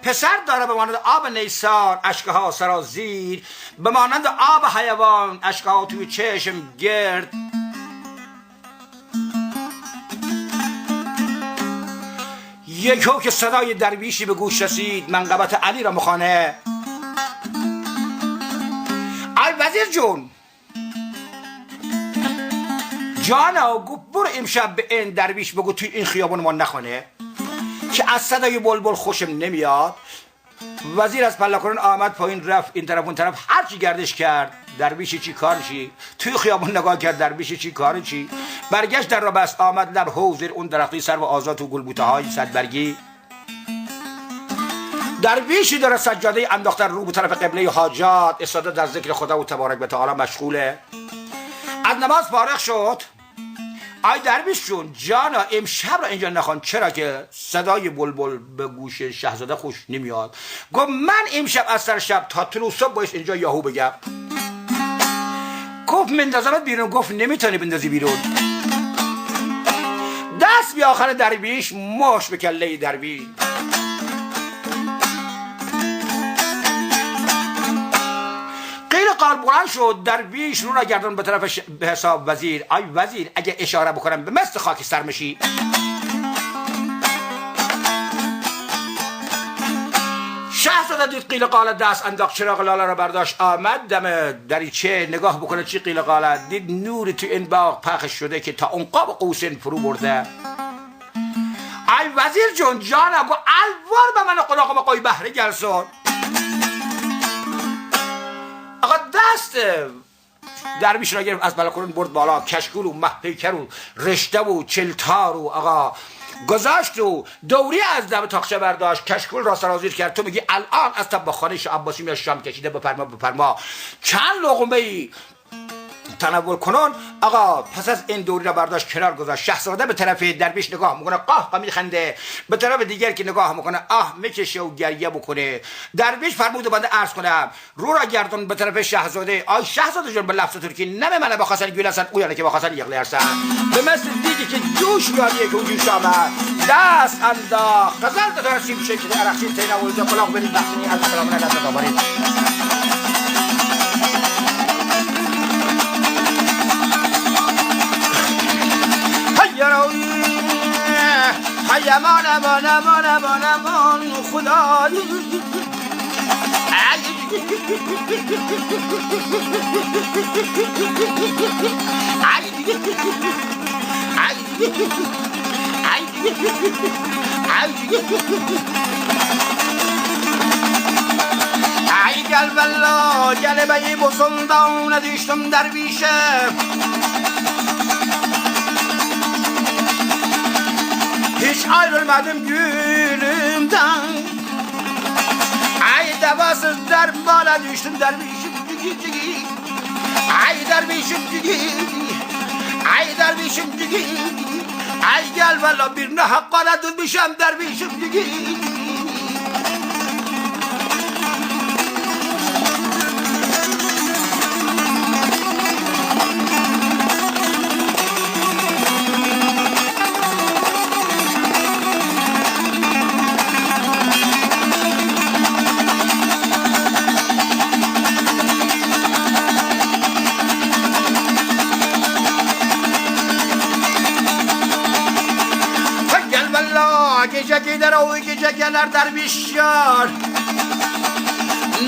پسر داره به مانند آب نیسان اشکه ها سرازیر، به مانند آب حیوان اشکه ها توی چشم گرد. یکو که صدای درویشی به گوش رسید منقبت علی را مخانه. ای وزیر جون جانا گفت برو امشب به این درویش بگو توی این خیابون ما نخونه که از صدای بلبل خوشم نمیاد. وزیر از پلاکرون آمد پایین، رفت این طرف اون طرف، هر چی گردش کرد درویشی چی کار چی، توی خیابون نگاه کرد درویشی چی کار چی، برگشت در را بست آمد در حوض اون درختی سر و آزاد و گلبوته های صدبرگی. درویشی داره سجاده انداخته رو به طرف قبله حاجات، استاده در ذکر خدا و تبارک و تعالی مشغوله. از نماز فارغ شد. آی درویش جون جانا امشب را اینجا نخوان، چرا که صدای بلبل به گوش شهزاده خوش نمیاد. گفت من امشب از سر شب تا طلوع صبح باید اینجا یاهو بگم. گفت مندازمت بیرون. گفت نمیتونی بندازی بیرون. دست بی آخر درویش ماش به کله درویش. قال بلند شد. درویش رو را گردن به طرف به حساب وزیر. آی وزیر اگه اشاره بکنم به مست خاک سر میشی. شهزاده دید قیل قال دست انداخت، چراغ لاله را برداشت آمد دم دریچه نگاه بکنه چی قیل قال. دید نوری تو این باغ پخش شده که تا عنقاب قوسین فرو برده. آی وزیر جون جانم گو الوار به من قلاقم قوی بهره گلسون. آقا دست درویش را گرفت از بلکرون برد بالا، کشکول و محپیکر و رشته و چلتار و آقا گذاشت و دوری از دم تاقچه برداشت، کشکول را سرازیر کرد. تو میگی الان از طباخانه عباسی میاد شام کشیده، بفرما چند لقمه ای تناول کنون. آقا پس از این دوری را برداشت کنار گذاشت. شهزاده به طرف درویش نگاه میکنه قاه میخنده، به طرف دیگر که نگاه میکنه آه میکشه و گریه بکنه. درویش فرمود بنده عرض کنم رو را گردون به طرف شهزاده. آی شهزاده جون به لفظ ترکی نمی منه با خاصن گولسن او یعنی که با خاصن یغلی هستن به مثل دیگه که جوش میادیه که او جوش آمد دست انداخت قزل داره سیم شکل عرقشین تینه و اینجا قلاق برید بخشنی از اقلامونه دست دابارید. های امان امان امان امان امان خدای ای گل بلا گل بی بسندان ندیشتم درویشه hiç ayrılmadım gülümden. Ay devasız dermana düştüm dervişim cigi. Ay dervişim cigi. Ay dervişim cigi. Ay gel valla birine hakkana dönmüşem dervişim cigi. گیجه در او گیجه گلر درویشیار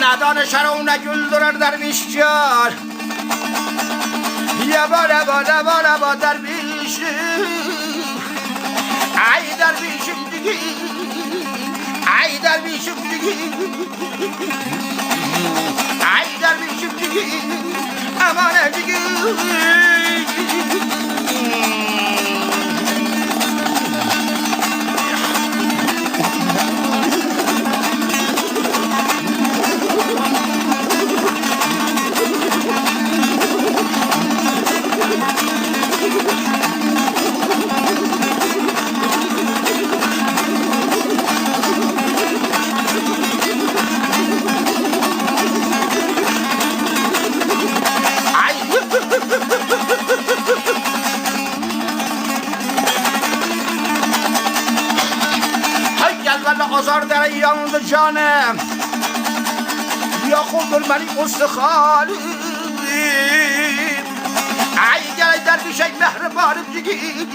ندانشر و نگل درر درویشیار یه با درویشی ای درویشم دیگی ای درویشم دیگی ای درویشم دیگی امانه دیگی گذار در ایران جانم یا خود منی استخالی ای گلی در بیشه مهر بارم جگی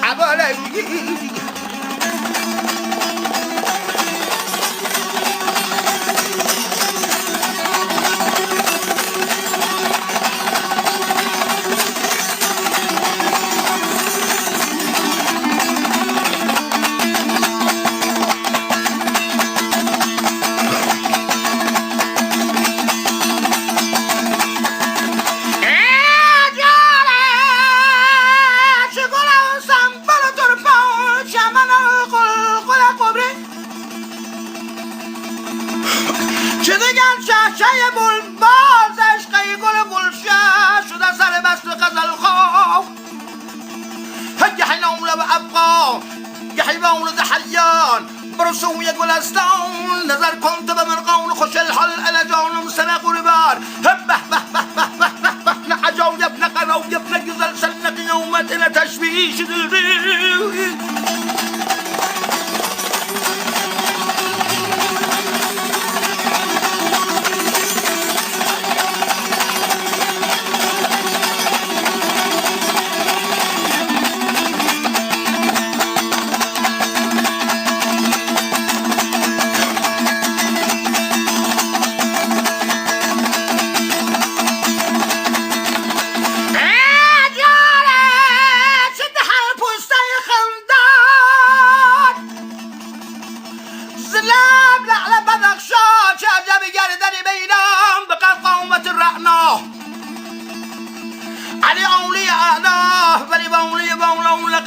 عباله جگی برسوم یک گلستان نظر کن تو به مرقان خوش الحال اله جانم سنه قربان به به به به به به نه عجایب نه قرایب نه گزل سن نه قیامت نه تشویش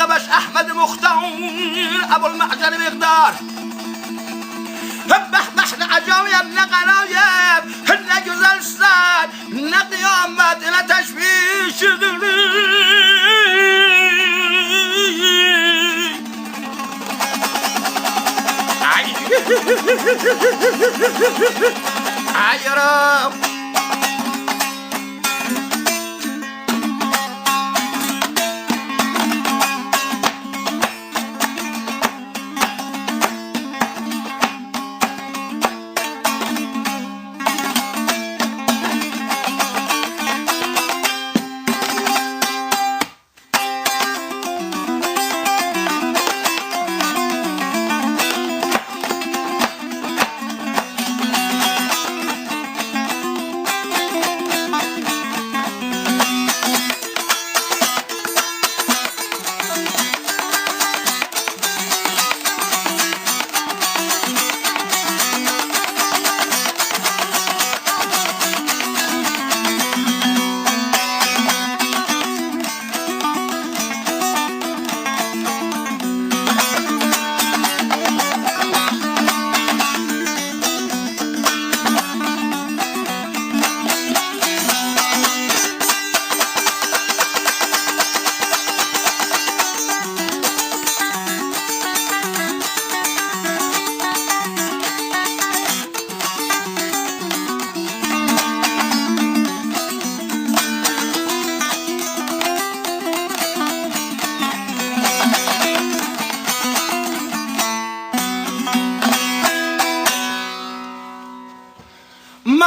لقبش احمد مختار ابو المعجن مقدار به به عجایب نه قرایب نه گزل سر نه قیامت نه تشویش ای رب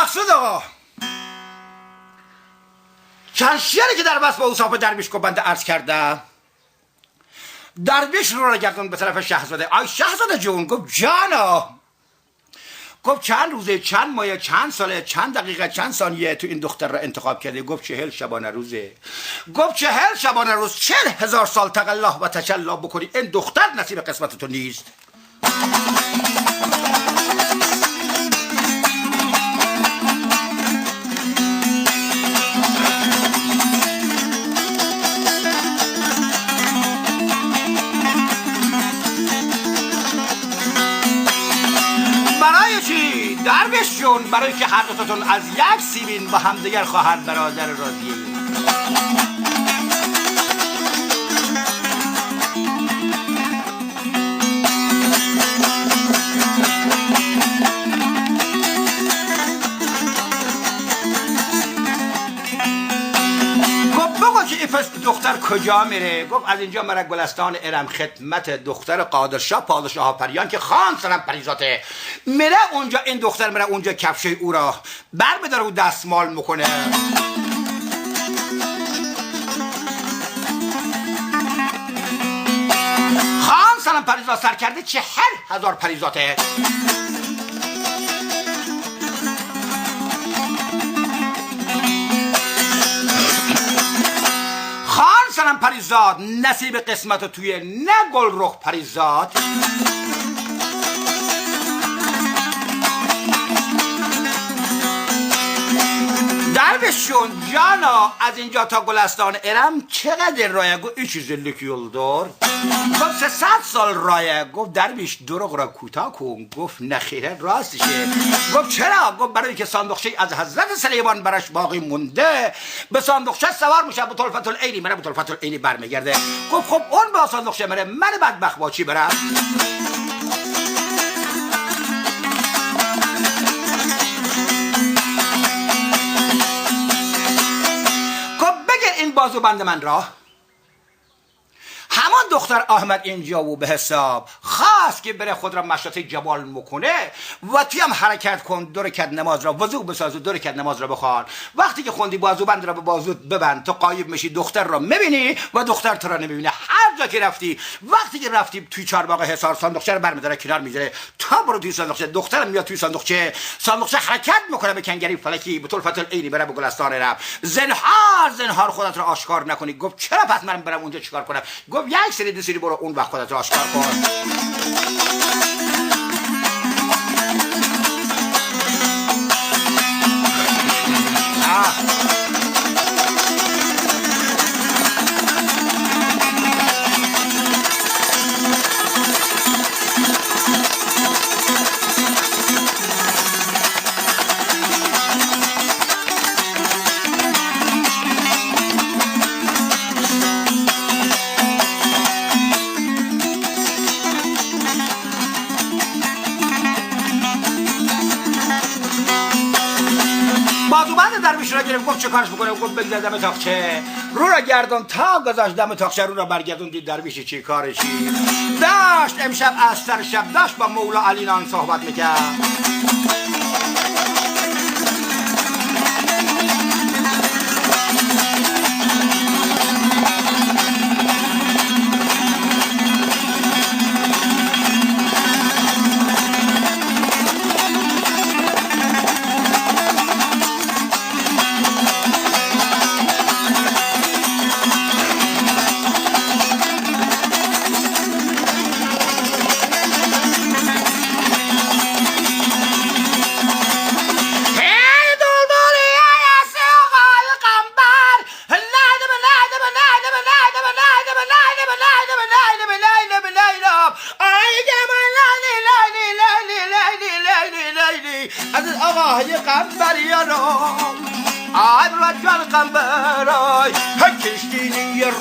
مقصود آقا چند شعری که در وصف اوصاف درویش کو بنده عرض کرده درویش رو گردون به طرف شهزاده آی شهزاده جون گفت جانا گفت چند روزه چند ماه چند ساله چند دقیقه چند ثانیه تو این دختر را انتخاب کرده گفت 40 شبانه روزه گفت 40 شبانه روز 40,000 سال تقلا و تجلا بکنی این دختر نصیب قسمت تو نیست درویش جون برای که هر دوتاتون از یک سیبین با همدیگر خواهر برادر راضی گفت بگو که این پس دختر کجا میره؟ گفت از اینجا مرا گلستان ارم خدمت دختر قادرشاه پادشاه پریان که خان سرم پریزاته. میره اونجا، این دختر میره اونجا کفش او را بر بداره و دستمال میکنه. خان سرم پریزات سر کرده 40,000 پریزاته. خان سرم پریزاد نصیب قسمت توی نه گل رخ پریزاد. درویشون جانا از اینجا تا گلستان ارم چقدر رایه؟ گفت این چیز لکیول دار. گفت 300 سال رایه. گفت درویش دروغ را کوتاه کن. گفت نخیره راستشه. گفت چرا؟ گفت برای که صندوقچه از حضرت سلیمان برش باقی مونده، به صندوقچه سوار میشه، به طلفت العینی میره، به طلفت العینی برمیگرده. گفت خب اون با صندوقچه میره، من بدبخت با چی برم؟ بازو بند من را. همان دختر احمد اینجا و به حساب خواست که بره خود را مشرط جمال مکنه و توی هم حرکت کن، 2 رکعت نماز را وضو بساز و 2 رکعت نماز را بخوان. وقتی که خوندی بازو بند را به بازو ببند، تو غایب میشی، دختر را میبینی و دختر تو را نمیبینه. هر جا که رفتی، وقتی که رفتی توی چهارباغ حصار، صندوقچه رو برمی‌داره کنار میذاره، تا برو توی صندوقچه، دخترم میاد توی صندوقچه حرکت میکنه به کنگری فلکی، به طلفت العینی بره به گلستان رفت. زنهار خودت را آشکار نکنی. گفت چرا پس من برم اونجا چیکار کنم؟ گفت 1 سری 2 سری برو اون وقت خودت را آشکار کن. درویش را گرفت. گفت چه کارش بکنه؟ گفت بگذار دم تاقچه، رو را گردان تا گذاشت دم تاقچه، رو را برگردون. دید درویش چی کارشی داشت. امشب از سر شب داشت با مولا علی نان صحبت میکرد.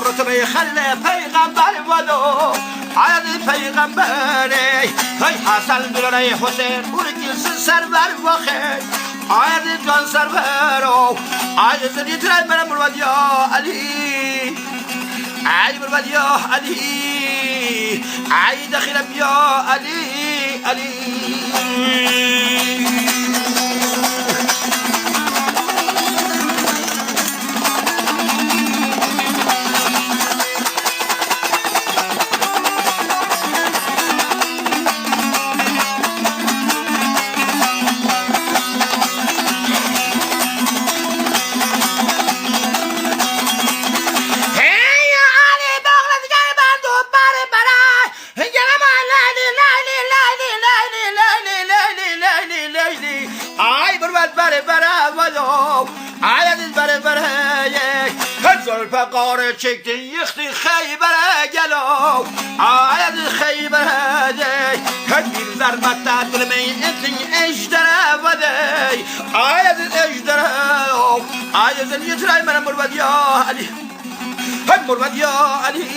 رتبه خله پیغمبر ولو عید پیغمبره های حسن بلاره حسین بورکیل سرور وخه عید جان سرور و عید زدی ترای من مرود یا علی عید مرود یا علی عید خیلم یا علی علی. فقار چکتی یختی خیبره گلو آید خیبره دی کدیر ضربت دل می اتنی اجدره و دی آید اجدره آید زنی ترای من مرود یا علی مرود یا علی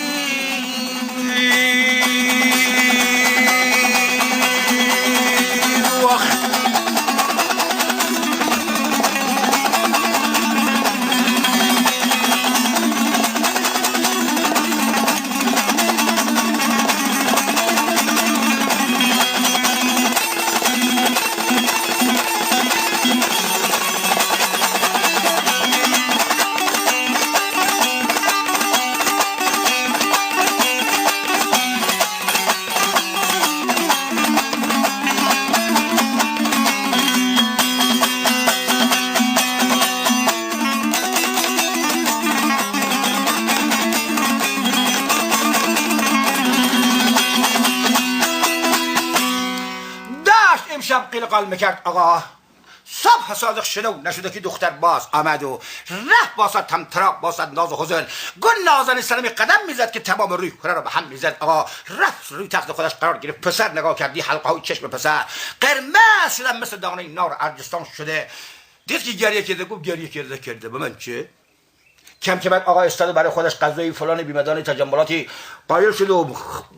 قیل قال میکرد آقا صبح صادق شنو نشده که دختر باز آمد و رفت باسد تمتراق باسد ناز و حزن گل نازن سلمی قدم میزد که تمام روی کره را به هم میزد. آقا رفت روی تخت خودش قرار گرفت. پسر نگاه کردی حلقه های چشم پسر قرمز شدن مثل دانه نار ارجستان شده. دید که گریه کرده. گفت گریه کرده به من چه؟ کم که بعد آقا استاد برای خودش غذای فلان بیمدان تجملاتی قایل شد و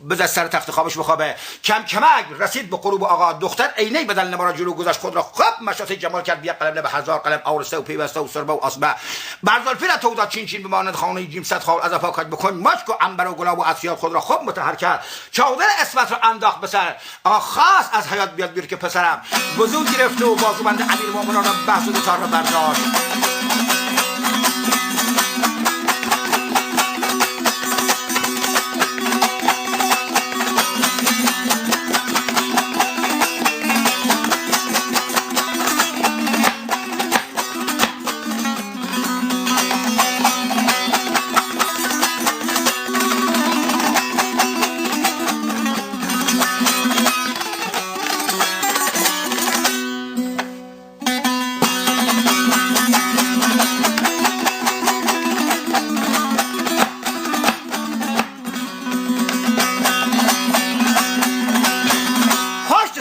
بزد سر تخت خوابش بخوابه. کم کمک رسید به غروب آقا. دختر عینه بدل نما را جلو گذاشت. خود را خوب مشاطه جمال کرد. بیا قلم به هزار قلم آورسته و پیوسته و سربه و آسبه برزالفی را تو داد چین چین بماند خانه جیم صد خال از افاکت بکن مشک و عنبر و گلاب و عطریات خود را خوب مطهر کرد. چادر اسمت را انداخت به سر. آقا خواست از حیات بیاد بیر که پسرم وضو گرفت و بازوبند امیرالمومنین را بحث و دوتار را برداشت.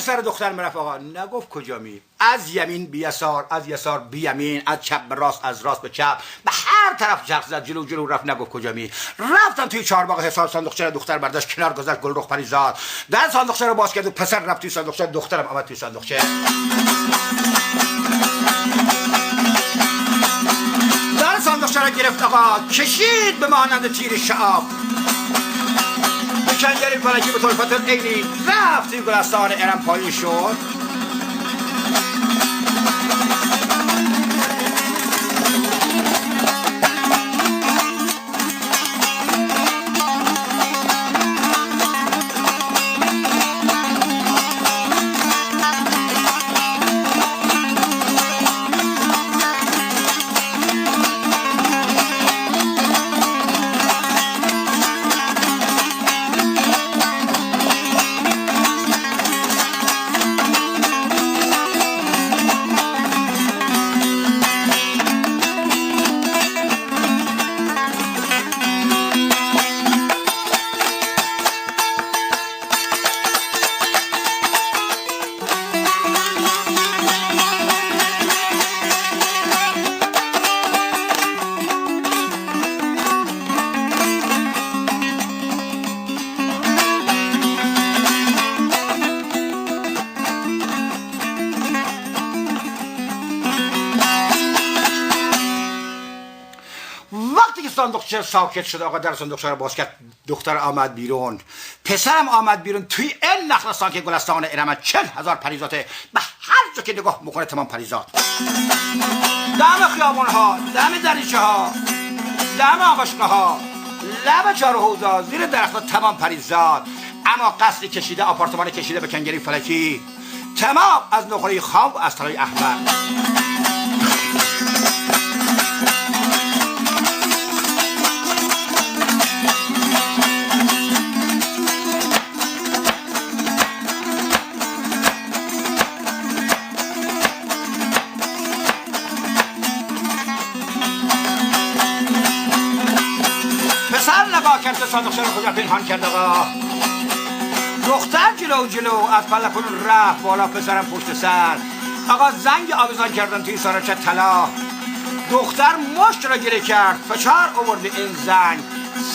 سر دختر مرفت. آقا نگفت کجا می؟ از یمین بی یسار، از یسار بی یمین، از چپ به راست، از راست به چپ، به هر طرف چرخ زد. جلو رفت. نگفت کجا می. رفتن توی چهارباغ حساب. صندوقچه دختر برداشت کنار گذاشت. گلرخ پریزاد در صندوقچه رو باز کرد و پسر رفت توی صندوقچه. دخترم آمد توی صندوقچه. در صندوقچه رو گرفت. آقا کشید به مانند تیر شعاب. کنجری فلکی به طرفت عینی رفت این گلستان ارم پایین شد. صندوقچه ساکت شد. آقا در صندوقچه رو باز کرد. دختر آمد بیرون. پسرم آمد بیرون. توی این نخلستان که گلستان ارم 40,000 پریزاته. به هر جا که نگاه میکنه تمام پریزات. دم خیابون ها، دم دریچه ها، دم آقاشقه ها، لب چار حوضا، زیر درخت تمام پریزات. اما قصد کشیده، آپارتمان کشیده به کنگری فلکی. تمام از نقره خام و از طلای احمر. صندوقچه رو کجا پنهان کرد. آقا دختر جلو از پلکون رفت بالا. پسرم پشت سر. آقا زنگ آویزان کردن توی سارچه طلا. دختر مشت را گره کرد. فشار آورد این زنگ.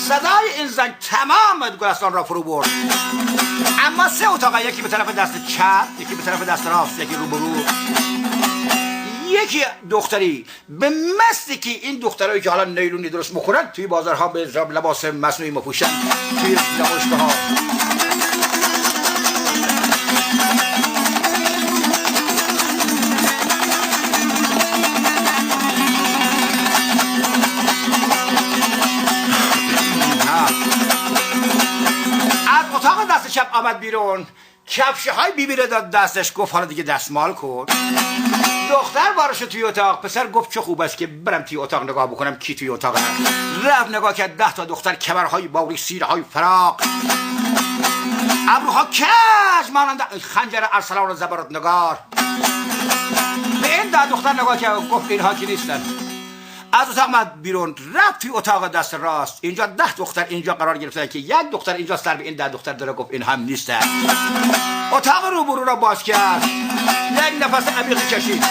صدای این زنگ تمام گلستان را فرو برد. اما 3 اتاق، یکی به طرف دست چپ، یکی به طرف دست راست، یکی روبرو. یکی دختری به مستی که این دخترایی که حالا نیلونی درست میکنن توی بازارها به لباس مصنوعی میپوشن توی نمایشگاه‌ها. از اتاق دست چپ آمد بیرون. کفشه های بیبیره داد دستش. گفت حالا دیگه دستمال کن. دختر بارش توی اتاق. پسر گفت چه خوب است که برم توی اتاق نگاه بکنم کی توی اتاق هست. رفت نگاه کرد. 10 تا دختر کمرهای باوری، سیرهای فراق. ابروها کج مانند خنجر ارسلان و زبرت نگار. به این دختر نگاه که گفت اینها که نیستن. از اتاق مد بیرون رفت توی اتاق دست راست. اینجا 10 دختر اینجا قرار گرفتن که یک دختر اینجا سر به این 10 دختر داره. گفت این هم نیستن. اتاق روبرو را باز کرد، یک نفس عمیق کشید.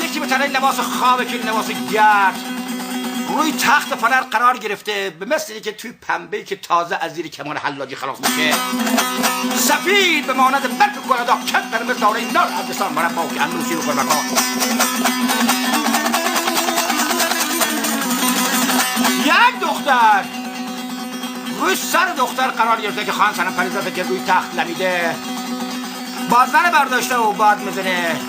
یکی به تنه لباس خوابه که لباس گرد روی تخت فنر قرار گرفته، به مثل اینکه توی پنبه‌ای که تازه از زیر کمان حلاجی خلاص میشه. سفید به مانند برف گلداغ کت در مثل داره نار عبدستان مربا که اندوسی رو کرمکا. یک دختر روی سر دختر قرار گرفته که خان سنم پریزاده که روی تخت لمیده، بازن برداشته و باد میزنه.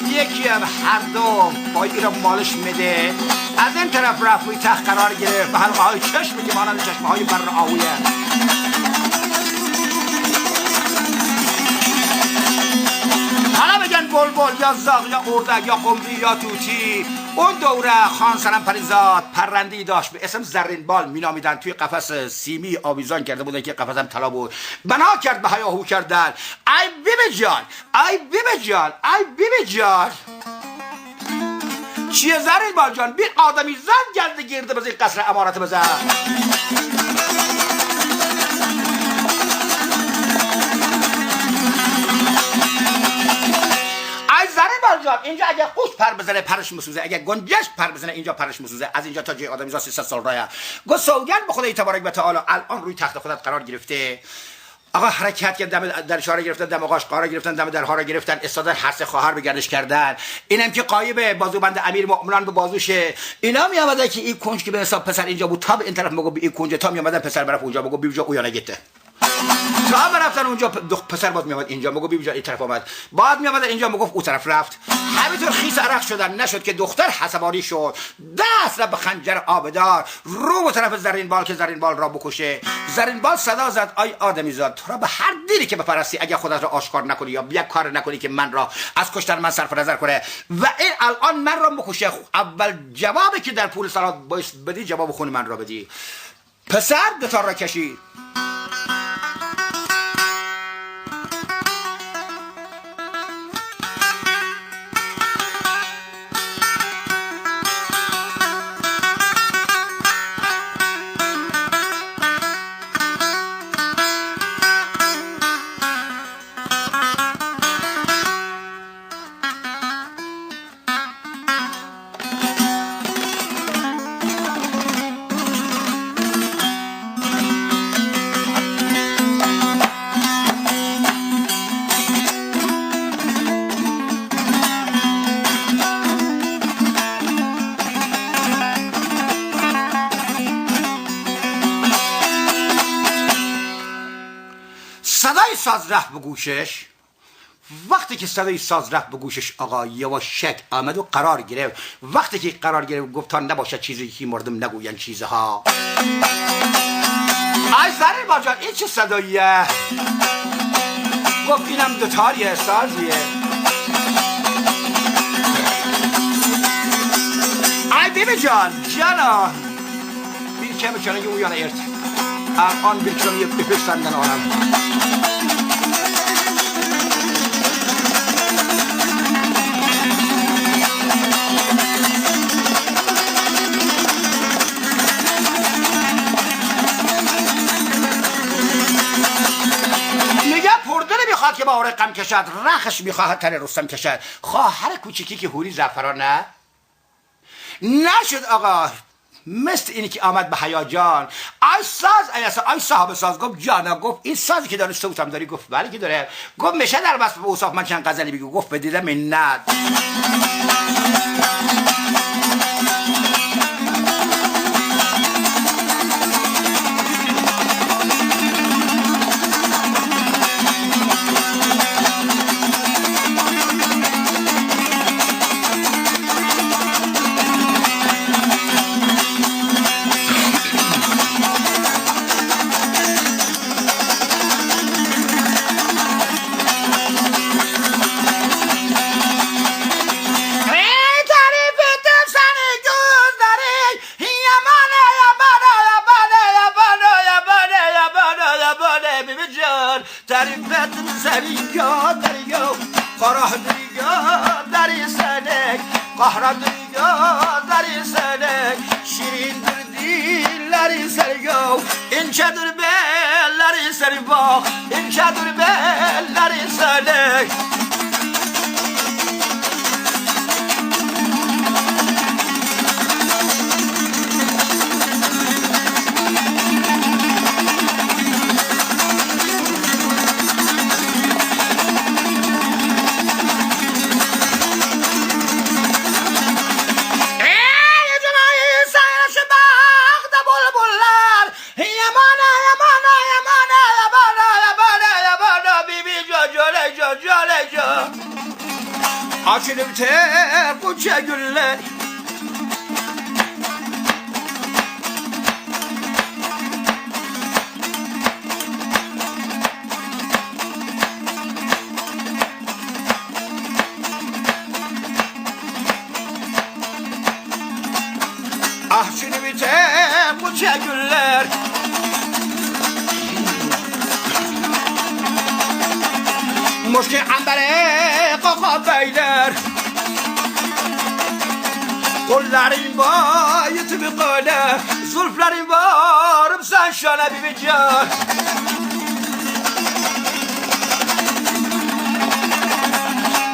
یکی هم هر دو پای ای را مالش میده. از این طرف رفت روی تخت قرار گرفت به حلقه های چشم که مانند چشمه های بر آهویه. حالا بگن بلبل یا زاغ یا اردک یا قمری یا توتی. اون دوره خان سنم پریزاد پرنده‌ای داشت به اسم زرین بال مینامیدن. توی قفس سیمی آویزان کرده بودن که قفس هم طلا بود. بنا کرد به هیاهو کردن. ای بیبی جان، ای بیبی جان، ای بیبی جان. چیه زرین بال جان؟ بین آدمی زن گرده گرده بزن قصر امارت بزن. جان اینجا اگه قوس پر بزنه پرش مسوزه، اگه گنجش پر بزنه اینجا پرش مسوزه. از اینجا تا جای آدمیزاد 300 سال راهه. گفت سوگند به خدای تبارک و تعالی الان روی تخت خودت قرار گرفته. آقا حرکت کرد، دم در شاره گرفتن، دم آقاش قرار گرفتن، دم درها را گرفتن، استادن هر سه خواهر به گردش کردن. اینم که قایب بازوبند امیر مؤمنان به بازوشه. اینا می آمدن که این کنج که به حساب پسر اینجا بود تا به این طرف مگو به این کنج تا می آمدن پسر برف اونجا مگو بیوجا اویا نگیته. تا برفتن اونجا پسر باز می آمد اینجا مگو بیوجا این طرف آمد. بعد می آمد اینجا مگو اون طرف رفت. همینطور خیس عرق شدن. نشد که دختر حسابانی شد، دست را به خنجر آبدار رو به طرف زرین بال که زرین بال را بکشه. زرین بال صدا زد آی آدمیزاد، تو را به هر دینی که بپرستی اگه خودت را آشکار نکنی یا یک کار نکنی که من را از کشتن من صرف نظر کنه و این الان من را بکشه، اول جوابی که در پول صلات باید بدی جواب خون من را بدی. پسر دوتار را کشید. صدای ساز رفت به گوشش. وقتی که صدای ساز رفت به گوشش آقا یواشک آمد و قرار گرفت. وقتی که قرار گرفت گفت تا نباشد چیزی که مردم نگوین چیزها. ای زرین بال جان این چه صداییه؟ گفت اینم دوتاریه سازیه. ای بیبی جان جانا بیر کمی کنه یه اویان ارد الان بیر کمی یه بپشتندن آنم. میخواد که با غم کشد، رخش میخواهد تن رستم کشد. خواهر کوچیکی که هوری زعفران نه نشد آقا، مثل اینی که آمد به حیاجان. آی ساز آی صاحب ساز. گفت جانا. گفت این سازی که داری صوتم داری؟ گفت بله که داره. گفت میشه در وصف به اوصاف من چند غزلی بگو؟ گفت بدیدم منت. kahradır gözleri seni, şirindir dilleri seni, incedir belleri seni, bak incedir belleri seni. Açılıp tek uça güller, açılıp tek uça güller, muşki ambere kaka beyler, kolların bayıtı bir kale, zulflerin varım sen şöyle bir can.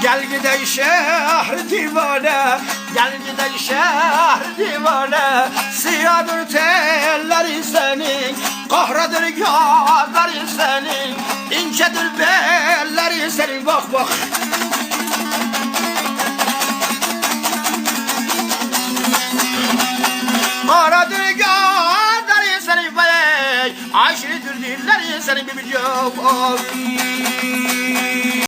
Gel gidelim şehir divane, gel gidelim şehir divane, siyahdır telleri senin, kahradır gözleri senin, incedir belleri senin, bak bak. Kahradır gözleri senin bey, aşırıdır dilleri senin bir